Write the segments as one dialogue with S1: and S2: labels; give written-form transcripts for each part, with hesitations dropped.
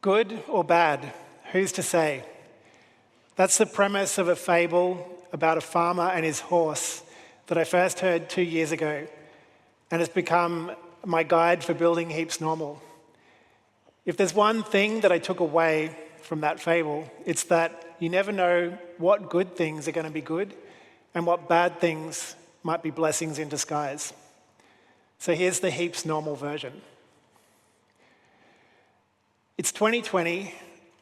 S1: Good or bad, who's to say? That's the premise of a fable about a farmer and his horse that I first heard 2 years ago and has become my guide for building Heaps Normal. If there's one thing that I took away from that fable, it's that you never know what good things are going to be good and what bad things might be blessings in disguise. So here's the Heaps Normal version. It's 2020,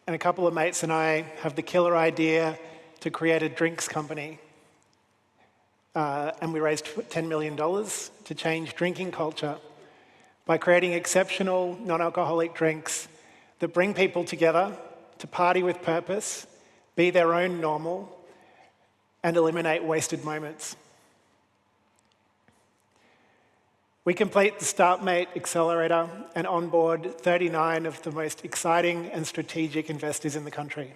S1: and a couple of mates and I have the killer idea to create a drinks company. And we raised $10 million to change drinking culture by creating exceptional non-alcoholic drinks that bring people together to party with purpose, be their own normal, and eliminate wasted moments. We complete the Startmate accelerator and onboard 39 of the most exciting and strategic investors in the country,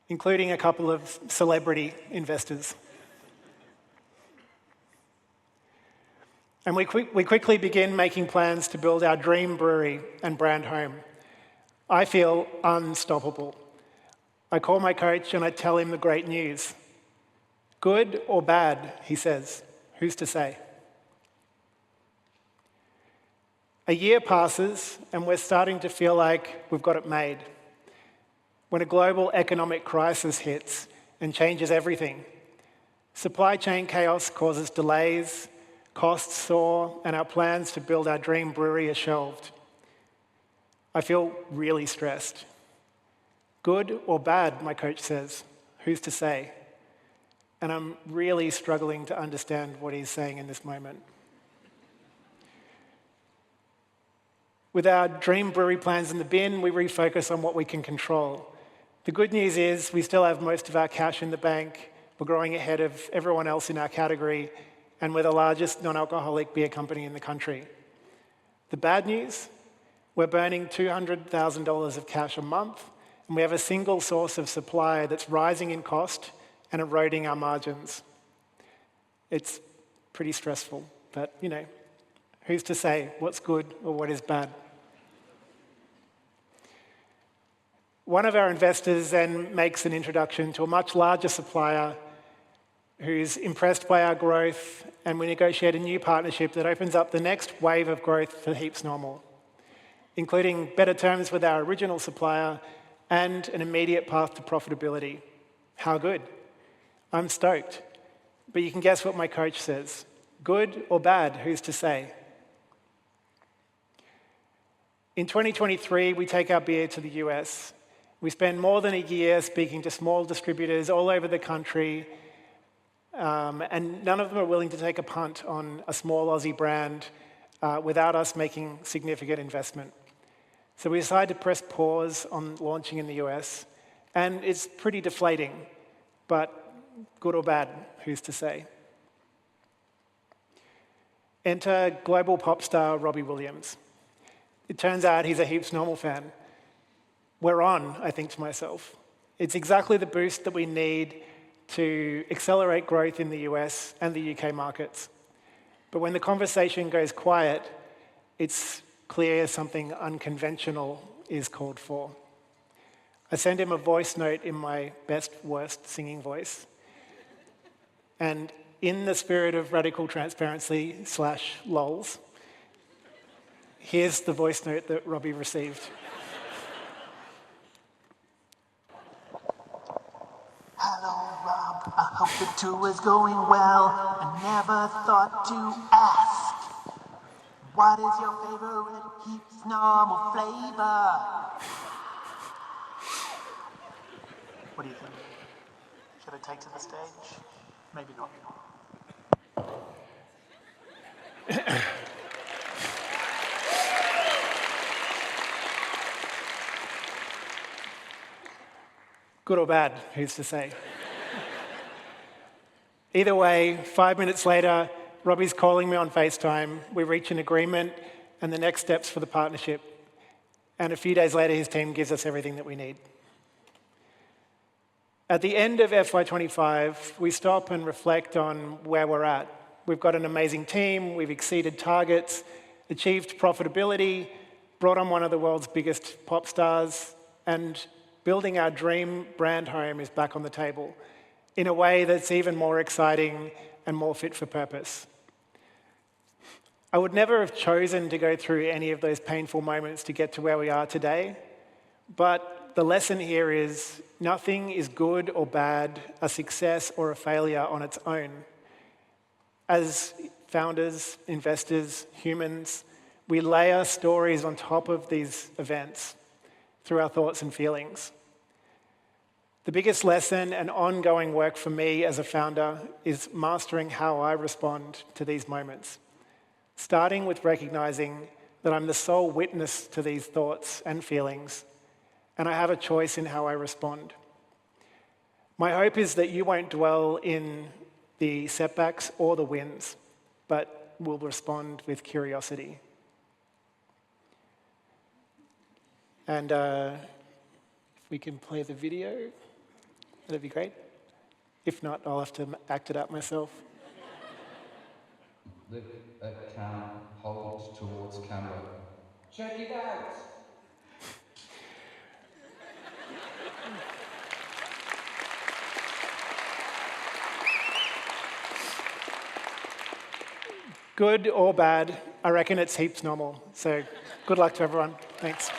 S1: including a couple of celebrity investors. And we quickly begin making plans to build our dream brewery and brand home. I feel unstoppable. I call my coach and I tell him the great news. Good or bad, he says. Who's to say? A year passes and we're starting to feel like we've got it made. When a global economic crisis hits and changes everything, supply chain chaos causes delays, costs soar, and our plans to build our dream brewery are shelved. I feel really stressed. Good or bad, my coach says. Who's to say? And I'm really struggling to understand what he's saying in this moment. With our dream brewery plans in the bin, we refocus on what we can control. The good news is we still have most of our cash in the bank. We're growing ahead of everyone else in our category, and we're the largest non-alcoholic beer company in the country. The bad news? We're burning $200,000 of cash a month, and we have a single source of supply that's rising in cost and eroding our margins. It's pretty stressful, but who's to say what's good or what is bad? One of our investors then makes an introduction to a much larger supplier who's impressed by our growth, and we negotiate a new partnership that opens up the next wave of growth for Heaps Normal, including better terms with our original supplier and an immediate path to profitability. How good? I'm stoked. But you can guess what my coach says. Good or bad, who's to say? In 2023, we take our beer to the US. We spend more than a year speaking to small distributors all over the country, and none of them are willing to take a punt on a small Aussie brand without us making significant investment. So we decided to press pause on launching in the US, and it's pretty deflating, but good or bad, who's to say? Enter global pop star Robbie Williams. It turns out he's a Heaps Normal fan. We're on, I think to myself. It's exactly the boost that we need to accelerate growth in the US and the UK markets. But when the conversation goes quiet, it's clear something unconventional is called for. I send him a voice note in my best, worst singing voice. And in the spirit of radical transparency / lols, here's the voice note that Robbie received.
S2: Hello, Rob. I hope the tour is going well. I never thought to ask, what is your favorite Heaps Normal flavor? What do you think? Should I take to the stage? Maybe not.
S1: Good or bad, who's to say? Either way, 5 minutes later, Robbie's calling me on FaceTime. We reach an agreement and the next steps for the partnership. And a few days later, his team gives us everything that we need. At the end of FY25, we stop and reflect on where we're at. We've got an amazing team, we've exceeded targets, achieved profitability, brought on one of the world's biggest pop stars, and building our dream brand home is back on the table in a way that's even more exciting and more fit for purpose. I would never have chosen to go through any of those painful moments to get to where we are today, but the lesson here is nothing is good or bad, a success or a failure on its own. As founders, investors, humans, we layer stories on top of these events through our thoughts and feelings. The biggest lesson and ongoing work for me as a founder is mastering how I respond to these moments, starting with recognizing that I'm the sole witness to these thoughts and feelings, and I have a choice in how I respond. My hope is that you won't dwell in the setbacks or the wins, but will respond with curiosity. And if we can play the video, that'd be great. If not, I'll have to act it out myself.
S3: Lift at count, hold towards camera. Check it out!
S1: Good or bad, I reckon it's heaps normal. So good luck to everyone. Thanks.